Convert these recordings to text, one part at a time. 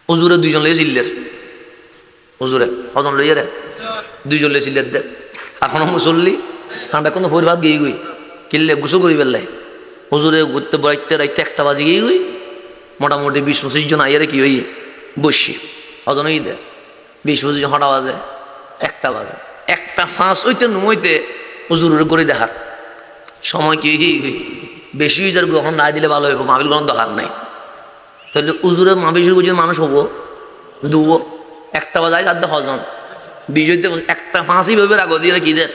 হুজুরে দুইজন লইয়ে চিল্লের, হুজুরে হজন লইয়ে রে দুইজন লইয়ে চিল্লের দে। আর কোনো মুসল্লি ঠান্ডা কোনো পরিবার গিয়ে গই কিনলে গোসল করি পেলাই হুজুরে ঘুরতে বাড়িতে রাইতে 1টা বাজে গিয়ে গই মোটামুটি 20-25 জন আইয়ারে কি হই বসি হজন হই দে 20-25 জন হটা বাজে 1টা বাজে 1টা 5 হইতে নুমইতে হুজুরের করে দেখার সময় কি বেশি হয়ে যার গ্রহণ না দিলে ভালো হইব, মাহফিল গ্রহণ দরকার নাই। তাহলে হুজুরের মাহফিল বুঝে মানুষ হবো দুবো 1টা বাজায় 4 হজন 20 হইতে 1টা 5ই ভাবে রাগ দিয়ে কি দের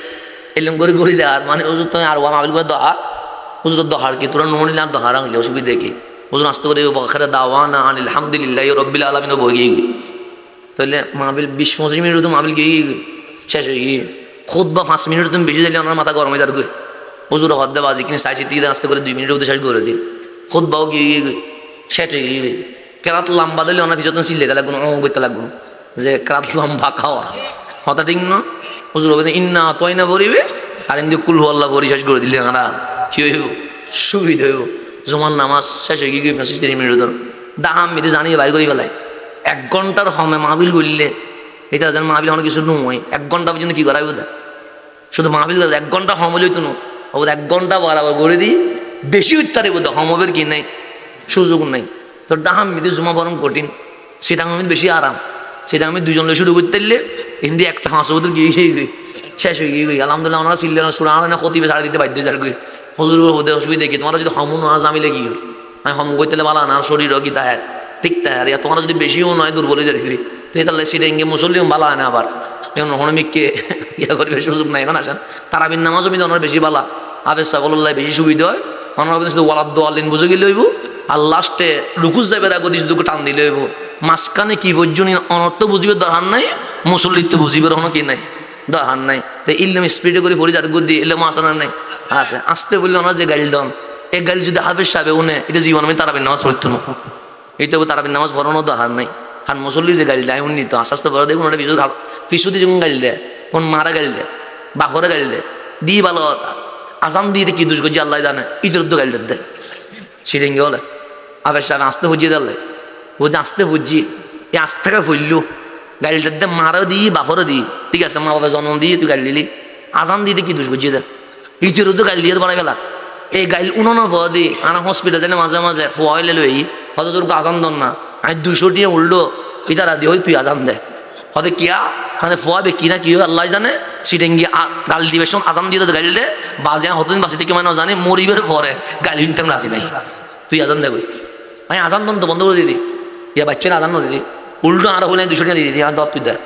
এলম করে করে দেখার মানে হুজুর তুমি আর মাহফিল করে দহার হুজুরের দহার কি তোরা নুন না দহার আনলে অসুবিধা কি হুজুর আস্তে করে বখারে দাওয়ানা আলহামদুলিল্লাহি রাব্বিল আলামিন বই তাহলে মাহফিল 20-25 মিনিট তো মাহফিল গিয়ে শেষ হয়ে গিয়ে খুতবা 5 মিনিট তুমি বেশি দিলে আমার মাথা গরম হয়ে যাবে। হুজুর হদ্দে বাজি কিনে চাইছি তীরে আস্তে করে 2 মিনিটের মধ্যে শেষ করে দিন খুতবাও গিয়ে শেষ হয়ে গিয়ে কেরাত লম্বা দিলে ওনার পিছনে চিল্লাইতে লাগবো ও করতে লাগবো যে কেরাত লম্বা খাওয়া কথা ঠিক না। হুজুর হবে ইন্না তয় না ভরিবে আর এমনি কুলহু আল্লাহ ভরি শেষ করে দিলে আমরা কি হইব সুবিধা হইব। জমান নামাজ শেষ হয়ে গিয়ে 25-30 মিনিট ধর দাম মেয়েদের জানিয়ে বাইর করে গেলায় 1 ঘন্টার হমে মাহফিল করলে এটা যেন মাহফিল অনেক কিছু নয় 1 ঘন্টা পর্যন্ত কি করাই বোধ শুধু মাহফিল করে 1 ঘন্টা হম হলেই তো নো 1 ঘন্টা বরাবর করে দিই বেশি উত্তারে বোধ হমবের কি নাই সুযোগ নাই। তো ডাহাম মেয়েদের জমা বরং কঠিন সেটা আমি বেশি আরাম সেটা আমি 2 জন শুরু করতে দিলে হিন্দি 1টা 5 বছর গিয়ে শেষ হয়ে গিয়ে আলহামদুলিল্লাহ আমরা চিল্লে সুরা না খতিবে ছাড়া দিতে বাধ্য যার গিয়ে হুজুর হতে অসুবিধা কি তোমার যদি হমন না জামিলে কি আমি হম করতে বালা না শরীর কি তাহার ঠিক তাহার তোমার যদি বেশিও নয় দুর্বলে যাই তুই তাহলে সেটা ইঙ্গে মুসল্লিও বালা না আবার এখন হনমিককে ইয়া করবে সুযোগ নাই এখন আসেন তারাবির নামাজও কিন্তু ওনার বেশি বালা আবেশ সাগল্লাহ বেশি সুবিধা হয় ওনার শুধু ওয়ালাদ্দ আল্লিন বুঝে গেলে হইব আর লাস্টে রুকুস যাবে গদিস দুটো টান দিলে হইব মাঝখানে কি পর্যন্ত অনর্থ বুঝিবে দরকার নাই মুসল্লির তো বুঝিবে কোনো কি নাই দরকার নাই তো ইলম স্পিডে করে ফরি তার গদি এলে মাসানা নাই আছে আসতে বললে ওনার যে গাইল দন এই গাইল যদি হাফেজ সাহেব উনে এটা জীবন আমি তারাবির নামাজ পড়তো না এইটা তারাবির নামাজ পড়ানো দরকার নাই। আর মুসল্লি যে গাইল দেয় উনি তো আস্তে আস্তে বড় দেখুন ওটা ফিসুদি যখন গাইল দেয় কোন মারা গাইল দেয় বাঘরে গাইল দেয় দিয়ে ভালো কথা আজান দিয়ে কি দুষ করছে আল্লাহ জানে ঈদের তো গাইল দেয় সিরিঙ্গে বলে আবেশ সাহেব আসতে ফুজিয়ে দিলে ও যে আসতে ফুজি এই আজ থেকে ফুললু গাইল দে মারাও দিই বাফরও দিই ঠিক আছে মা বাবা জন্ম দিয়ে তুই গাইল দিলি আজান দিয়ে কি দুষ করছে দেয় ঈদের তো গাইল দিয়ে বাড়াই ফেলা এই গাইল উনানো ফোয়া দিই আনা হসপিটাল যাই মাঝে মাঝে ফোয়া হইলে লই হয়তো তোর আজান দন না আমি 200 টিয়া উঠলো ইতারা দিয়ে তুই আজান দে হয়তো কিয়া খানে ফোয়াবে কিনা কি হবে আল্লাহ জানে সিটেন গিয়ে গাল দিবে শোন আজান দিয়ে গাইল দে বাজে হতদিন বাসি থেকে মানে জানে মরিবের পরে গাইল হিনতে রাজি নাই তুই আজান দে করি আমি আজান দন তো বন্ধ করে দিদি ইয়া বাচ্চারা আজান দিদি উল্টো আরো হলে 200 টিয়া দিয়ে দিদি আমি 10 তুই দেয়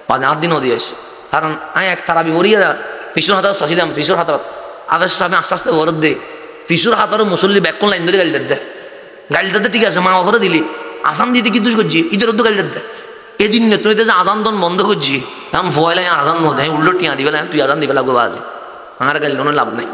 বাজে 8 দিনও দিয়েস কারণ আমি এক তারাবি মরিয়ে ফিসুর হাতার চাচ্ছিলাম ফিসুর হাতার আবেশ আমি আস্তে আস্তে ভরত দে ফিসুর হাতারও মুসল্লি ব্যাক কোন লাইন ধরে গাড়ি দে গাড়ি দে ঠিক আছে মা বাবারও দিলি আসাম দিতে কি দুষ করছি ঈদের তো গাড়ি দে এই দিন তুই যে আজান দন বন্ধ করছি আমি ভয় লাগে আজান নয় উল্টো টিয়া দিবে তুই আজান দিবে লাগবে বাজে আমার গাড়ি লাভ নাই।